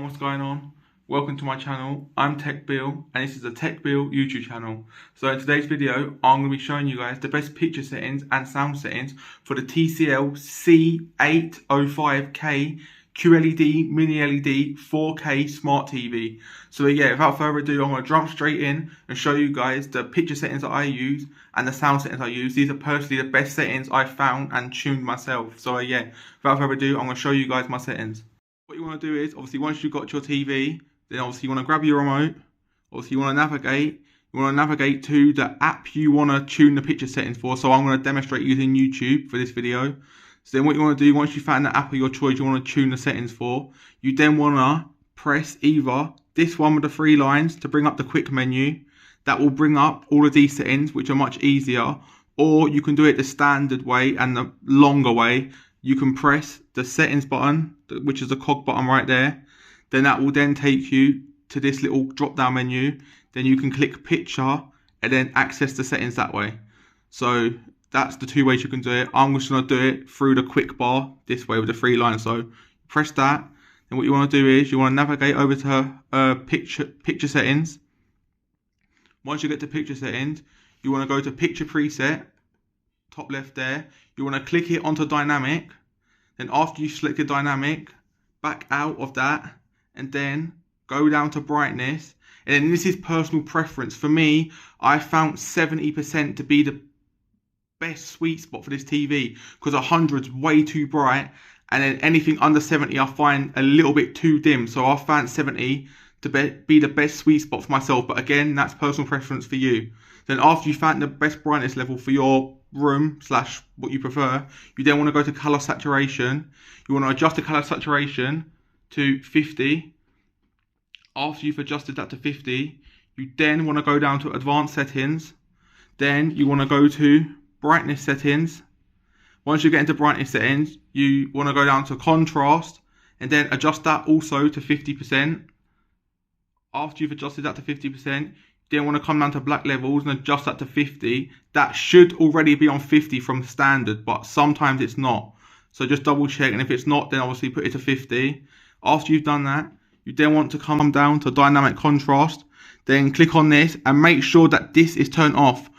What's going on? Welcome to my channel. I'm Tech Bill and this is the Tech Bill YouTube channel. So in today's video I'm going to be showing you guys the best picture settings and sound settings for the TCL C805k QLED mini LED 4K smart TV. So yeah, without further ado, I'm going to jump straight in and show you guys the picture settings that I use and the sound settings I use. These are personally the best settings I found and tuned myself. So yeah, without further ado, I'm going to show you guys my settings. What you want to do is, obviously, once you've got your TV, then obviously you want to grab your remote. Obviously, you want to navigate. You want to navigate to the app you want to tune the picture settings for. So I'm going to demonstrate using YouTube for this video. So then what you want to do, once you found the app of your choice you want to tune the settings for, you then want to press either this one with the three lines to bring up the quick menu. That will bring up all of these settings, which are much easier. Or you can do it the standard way and the longer way. You can press the settings button, which is the cog button right there. Then that will then take you to this little drop down menu. Then you can click picture and then access the settings that way. So that's the two ways you can do it. I'm just going to do it through the quick bar this way with the three lines. So press that. And what you want to do is you want to navigate over to picture settings. Once you get to picture settings, you want to go to picture preset, top left there. You want to click it onto dynamic. Then after you selected dynamic, back out of that and then go down to brightness. And then this is personal preference. For me, I found 70% to be the best sweet spot for this TV because 100's way too bright, and then anything under 70 I find a little bit too dim. So I found 70 to be the best sweet spot for myself. But again, that's personal preference for you. Then after you found the best brightness level for your room / what you prefer, you then want to go to color saturation. You want to adjust the color saturation to 50. After you've adjusted that to 50, you then want to go down to advanced settings. Then you want to go to brightness settings. Once you get into brightness settings, you want to go down to contrast and then adjust that also to 50%. After you've adjusted that to 50%, then want to come down to black levels and adjust that to 50. That should already be on 50 from standard, but sometimes it's not. So just double check, and if it's not, then obviously put it to 50. After you've done that, you then want to come down to dynamic contrast, then click on this and make sure that this is turned off.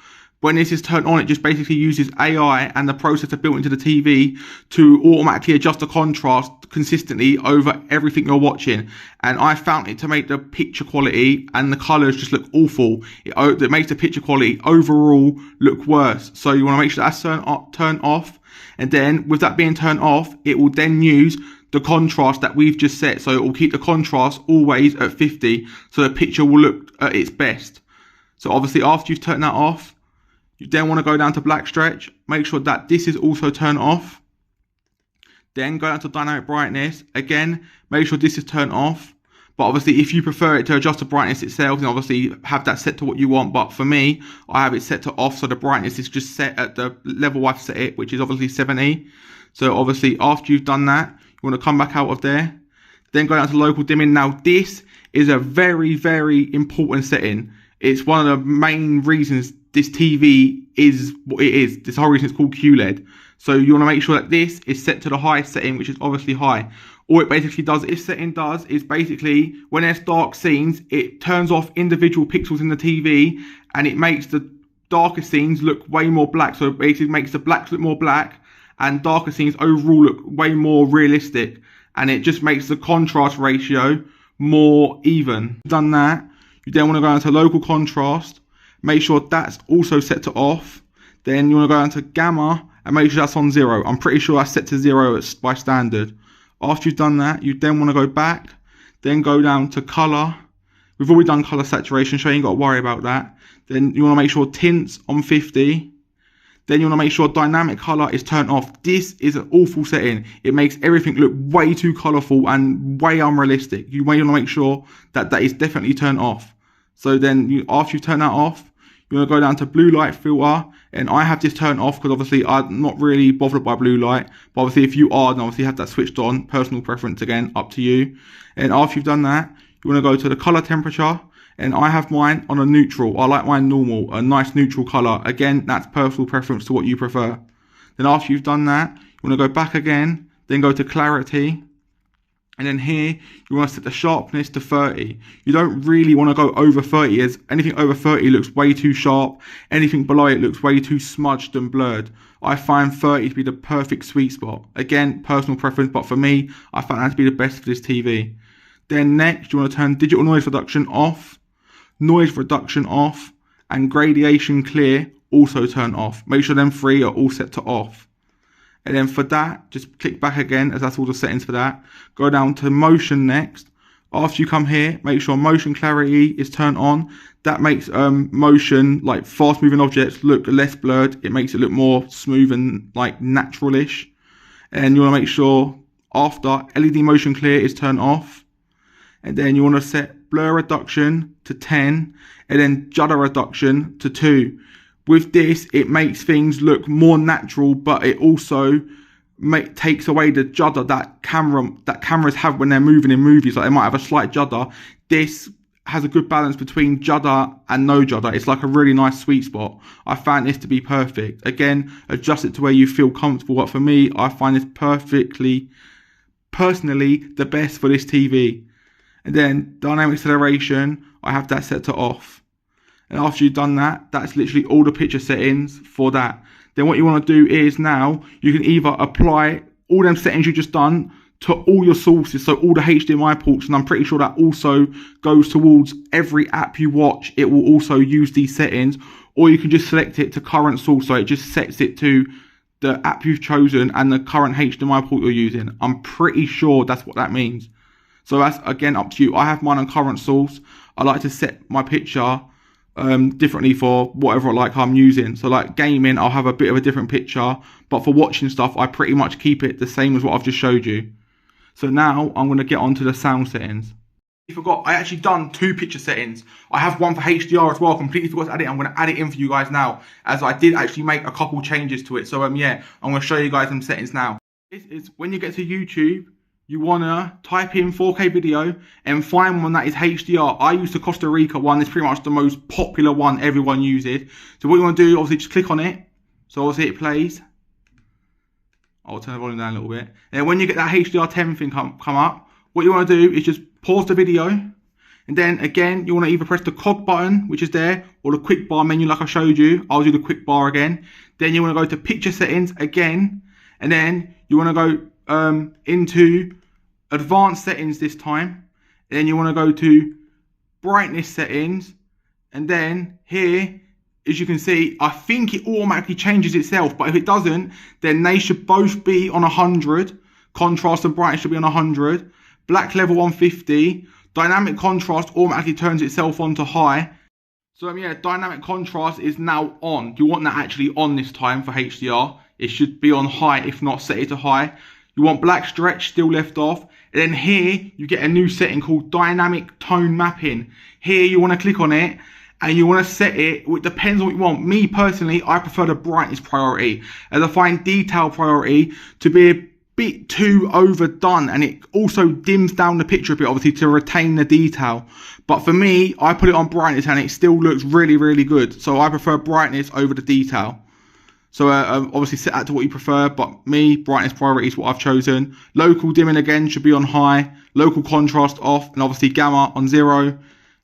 When this is turned on, it just basically uses AI and the processor built into the TV to automatically adjust the contrast consistently over everything you're watching. And I found it to make the picture quality and the colors just look awful. It makes the picture quality overall look worse. So you want to make sure that's turned off. And then with that being turned off, it will then use the contrast that we've just set. So it will keep the contrast always at 50. So the picture will look at its best. So obviously after you've turned that off, you then want to go down to black stretch, make sure that this is also turned off. Then go down to dynamic brightness. Again, make sure this is turned off. But obviously if you prefer it to adjust the brightness itself, then obviously have that set to what you want. But for me, I have it set to off, so the brightness is just set at the level I've set it, which is obviously 70. So obviously after you've done that, you want to come back out of there. Then go down to local dimming. Now this is a very, very important setting. It's one of the main reasons this TV is what it is. This whole reason it's called QLED. So you want to make sure that this is set to the highest setting, which is obviously high. All it basically does, this setting does, is basically when there's dark scenes, it turns off individual pixels in the TV and it makes the darker scenes look way more black. So it basically makes the blacks look more black and darker scenes overall look way more realistic. And it just makes the contrast ratio more even. Done that, you then want to go into local contrast. Make sure that's also set to off. Then you want to go down to gamma and make sure that's on 0. I'm pretty sure that's set to 0 by standard. After you've done that, you then want to go back, then go down to color. We've already done color saturation, so you ain't got to worry about that. Then you want to make sure tints on 50. Then you want to make sure dynamic color is turned off. This is an awful setting. It makes everything look way too colorful and way unrealistic. You want to make sure that that is definitely turned off. So then after you've turned that off, you want to go down to blue light filter, and I have this turned off because obviously I'm not really bothered by blue light. But obviously if you are, then obviously have that switched on. Personal preference again, up to you. And after you've done that, you want to go to the color temperature, and I have mine on a neutral. I like mine normal, a nice neutral color. Again, that's personal preference to what you prefer. Then after you've done that, you want to go back again, then go to clarity, And then here, you want to set the sharpness to 30. You don't really want to go over 30, as anything over 30 looks way too sharp. Anything below it looks way too smudged and blurred. I find 30 to be the perfect sweet spot. Again, personal preference, but for me, I find that to be the best for this TV. Then next, you want to turn digital noise reduction off, and gradation clear also turn off. Make sure them three are all set to off. And then for that, just click back again, as that's all the settings for that. Go down to motion next. After you come here, make sure motion clarity is turned on. That makes motion, like fast moving objects, look less blurred. It makes it look more smooth and like natural-ish. And you want to make sure after LED motion clear is turned off. And then you want to set blur reduction to 10 and then judder reduction to 2. With this, it makes things look more natural, but it also takes away the judder that cameras have when they're moving in movies. Like they might have a slight judder. This has a good balance between judder and no judder. It's like a really nice sweet spot. I found this to be perfect. Again, adjust it to where you feel comfortable. But for me, I find this personally the best for this TV. And then dynamic acceleration, I have that set to off. And after you've done that, that's literally all the picture settings for that. Then what you want to do is now you can either apply all them settings you just done to all your sources, so all the HDMI ports, and I'm pretty sure that also goes towards every app you watch. It will also use these settings, or you can just select it to current source, so it just sets it to the app you've chosen and the current HDMI port you're using. I'm pretty sure that's what that means. So that's again up to you. I have mine on current source. I like to set my picture differently for whatever like I'm using. So like gaming, I'll have a bit of a different picture, but for watching stuff, I pretty much keep it the same as what I've just showed you. So now I'm going to get onto the sound settings. I forgot, I actually done 2 picture settings. I have one for HDR as well. Completely forgot to add it. I'm going to add it in for you guys now, as I did actually make a couple changes to it. So yeah, I'm going to show you guys some settings now. This is when you get to YouTube, you want to type in 4K video and find one that is HDR. I use the Costa Rica one. It's pretty much the most popular one everyone uses. So what you want to do, obviously, just click on it. So obviously it plays. I'll turn the volume down a little bit. And when you get that HDR 10 thing come up, what you want to do is just pause the video. And then again, you want to either press the cog button, which is there, or the quick bar menu like I showed you. I'll do the quick bar again. Then you want to go to picture settings again. And then you want to go into advanced settings this time, and then you want to go to brightness settings, and then here, as you can see, I think it automatically changes itself, but if it doesn't, then they should both be on 100. Contrast and brightness should be on 100. Black level on 50. Dynamic contrast automatically turns itself on to high. So yeah, dynamic contrast is now on. You want that actually on this time for HDR. It should be on high, if not set it to high. You want black stretch still left off. And then here, you get a new setting called dynamic tone mapping. Here, you want to click on it and you want to set it. It depends on what you want. Me personally, I prefer the brightness priority, as I find detail priority to be a bit too overdone, and it also dims down the picture a bit, obviously, to retain the detail. But for me, I put it on brightness and it still looks really, really good. So I prefer brightness over the detail. So obviously set that to what you prefer, but me, brightness priority is what I've chosen. Local dimming again should be on high, local contrast off, and obviously gamma on 0. And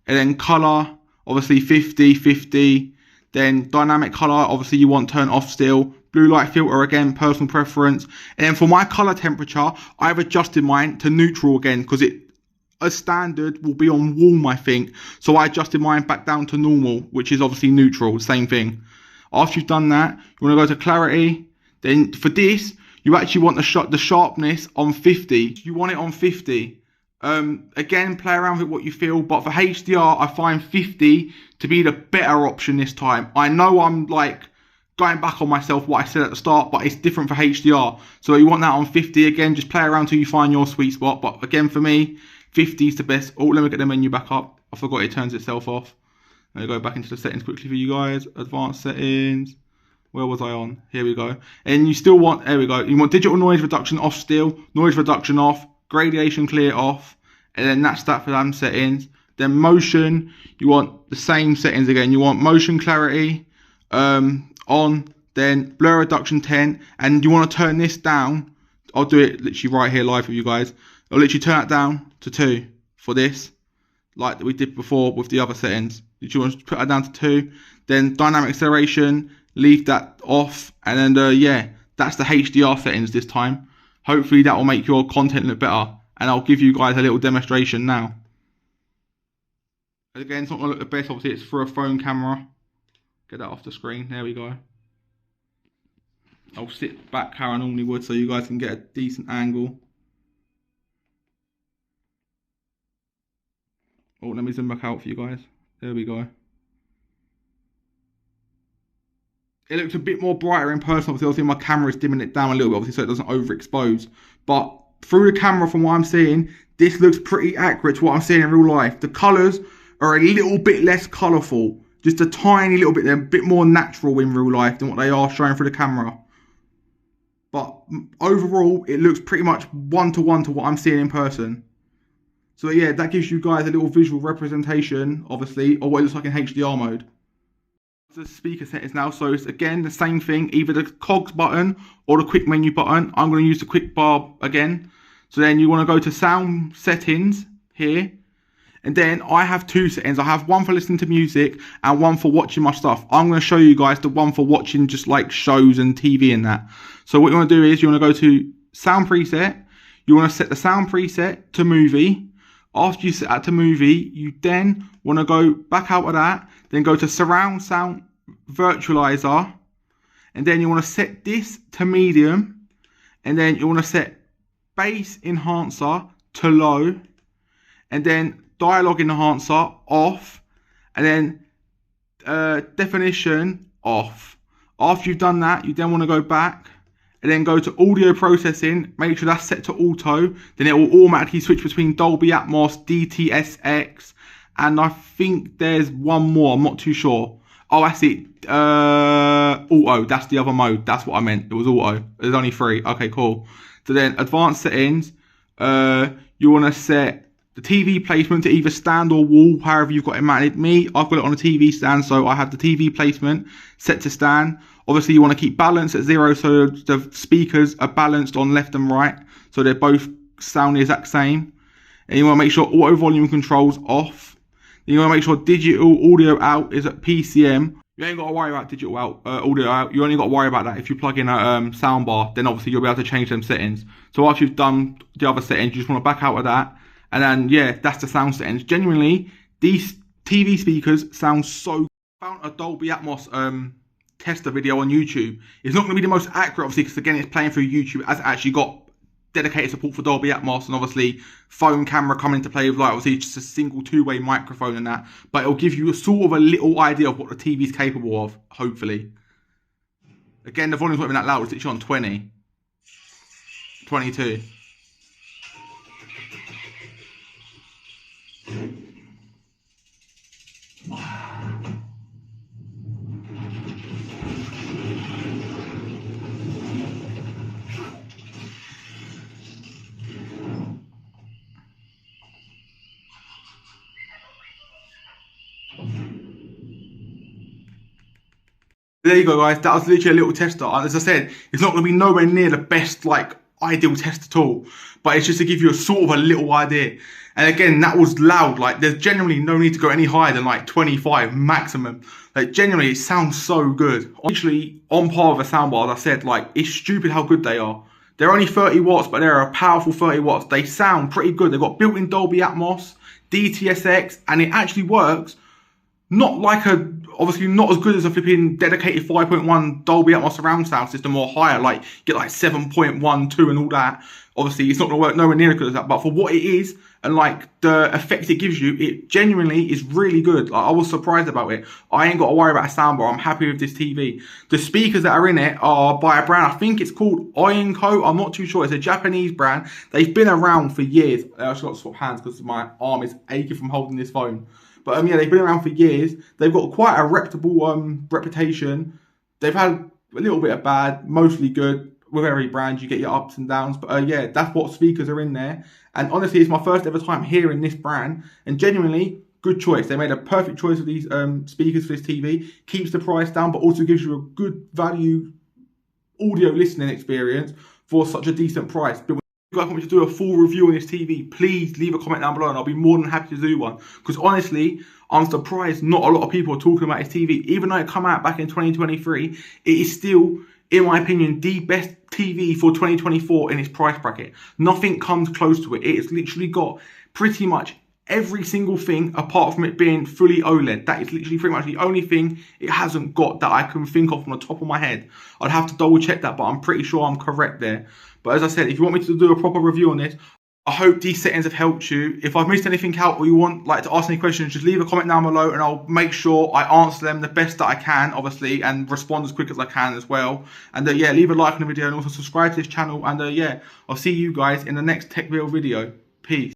then color, obviously 50, 50. Then dynamic color, obviously you want turn off still. Blue light filter again, personal preference. And then for my color temperature, I've adjusted mine to neutral again, because it, as standard, will be on warm, I think. So I adjusted mine back down to normal, which is obviously neutral, same thing. After you've done that, you want to go to clarity. Then for this, you actually want the sharpness on 50. You want it on 50. Again, play around with what you feel. But for HDR, I find 50 to be the better option this time. I know I'm like going back on myself what I said at the start, but it's different for HDR. So you want that on 50. Again, just play around till you find your sweet spot. But again, for me, 50 is the best. Oh, let me get the menu back up. I forgot it turns itself off. Let me go back into the settings quickly for you guys. Advanced settings. Where was I on? Here we go. And you still want, there we go. You want digital noise reduction off still. Noise reduction off. Gradation clear off. And then that's that for them settings. Then motion, you want the same settings again. You want motion clarity on. Then blur reduction 10. And you want to turn this down. I'll do it literally right here live for you guys. I'll literally turn it down to 2 for this, like we did before with the other settings. You want to put that down to 2, then dynamic acceleration, leave that off, and then yeah, that's the HDR settings this time. Hopefully that will make your content look better, and I'll give you guys a little demonstration now. Again, it's not going to look the best, obviously it's for a phone camera. Get that off the screen, there we go. I'll sit back how I normally would so you guys can get a decent angle. Oh, let me zoom back out for you guys. There we go. It looks a bit more brighter in person. Obviously my camera is dimming it down a little bit, obviously, so it doesn't overexpose. But through the camera, from what I'm seeing, this looks pretty accurate to what I'm seeing in real life. The colours are a little bit less colourful. Just a tiny little bit. They're a bit more natural in real life than what they are showing through the camera. But overall, it looks pretty much one-to-one to what I'm seeing in person. So yeah, that gives you guys a little visual representation, obviously, of what it looks like in HDR mode. The speaker settings now, so it's again the same thing, either the cogs button or the quick menu button. I'm going to use the quick bar again. So then you want to go to sound settings here. And then I have 2 settings. I have one for listening to music and one for watching my stuff. I'm going to show you guys the one for watching just like shows and TV and that. So what you want to do is you want to go to sound preset. You want to set the sound preset to movie. After you set that to movie, you then want to go back out of that, then go to surround sound virtualizer, and then you want to set this to medium, and then you want to set bass enhancer to low, and then dialogue enhancer off, and then definition off. After you've done that, you then want to go back and then go to audio processing, make sure that's set to auto, then it will automatically switch between Dolby Atmos, DTSX, and I think there's one more, I'm not too sure. Oh, that's it, auto, that's the other mode, that's what I meant, it was auto, there's only 3, okay, cool. So then advanced settings, you want to set the TV placement to either stand or wall, however you've got it mounted. Me, I've got it on a TV stand, so I have the TV placement set to stand. Obviously, you want to keep balance at 0, so the speakers are balanced on left and right, so they're both sound the exact same. And you want to make sure auto volume controls off. Then you want to make sure digital audio out is at PCM. You ain't got to worry about digital out, audio out. You only got to worry about that if you plug in a soundbar. Then obviously you'll be able to change them settings. So after you've done the other settings, you just want to back out of that. And then, yeah, that's the sound settings. Genuinely, these TV speakers sound so... I found a Dolby Atmos tester video on YouTube. It's not going to be the most accurate, obviously, because again, it's playing through YouTube. It has actually got dedicated support for Dolby Atmos, and obviously, phone camera coming into play with, like, obviously, just a single 2-way microphone and that. But it'll give you a sort of a little idea of what the TV is capable of, hopefully. Again, the volume's not even that loud. It's literally on 20. 22. There you go, guys. That was literally a little tester. And as I said, it's not going to be nowhere near the best, like, ideal test at all. But it's just to give you a sort of a little idea. And again, that was loud. Like, there's generally no need to go any higher than like 25 maximum. Like, genuinely, it sounds so good. Literally, on par with a soundbar, as I said, like, it's stupid how good they are. They're only 30 watts, but they're a powerful 30 watts. They sound pretty good. They've got built-in Dolby Atmos, DTSX, and it actually works. Not like a, obviously not as good as a flipping dedicated 5.1 Dolby Atmos surround sound system or higher, like get like 7.12 and all that. Obviously it's not going to work nowhere near as good as that, but for what it is and like the effect it gives you, it genuinely is really good. Like, I was surprised about it. I ain't got to worry about a soundbar. I'm happy with this TV. The speakers that are in it are by a brand, I think it's called Ionco. I'm not too sure. It's a Japanese brand. They've been around for years. I just got to swap hands because my arm is aching from holding this phone. But yeah, they've been around for years. They've got quite a reputable reputation. They've had a little bit of bad, mostly good. With every brand, you get your ups and downs. But yeah, that's what speakers are in there. And honestly, it's my first ever time hearing this brand. And genuinely, good choice. They made a perfect choice with these speakers for this TV. Keeps the price down, but also gives you a good value audio listening experience for such a decent price. you guys want me to do a full review on this TV, please leave a comment down below and I'll be more than happy to do one. Because honestly, I'm surprised not a lot of people are talking about this TV. Even though it came out back in 2023, it is still, in my opinion, the best TV for 2024 in its price bracket. Nothing comes close to it. It's literally got pretty much every single thing apart from it being fully OLED. That is literally pretty much the only thing it hasn't got that I can think of from the top of my head. I'd have to double check that, but I'm pretty sure I'm correct there. But as I said, if you want me to do a proper review on this, I hope these settings have helped you. If I've missed anything out or you want to ask any questions, just leave a comment down below and I'll make sure I answer them the best that I can, obviously, and respond as quick as I can as well. And yeah, leave a like on the video and also subscribe to this channel. And yeah, I'll see you guys in the next tech reel video. Peace.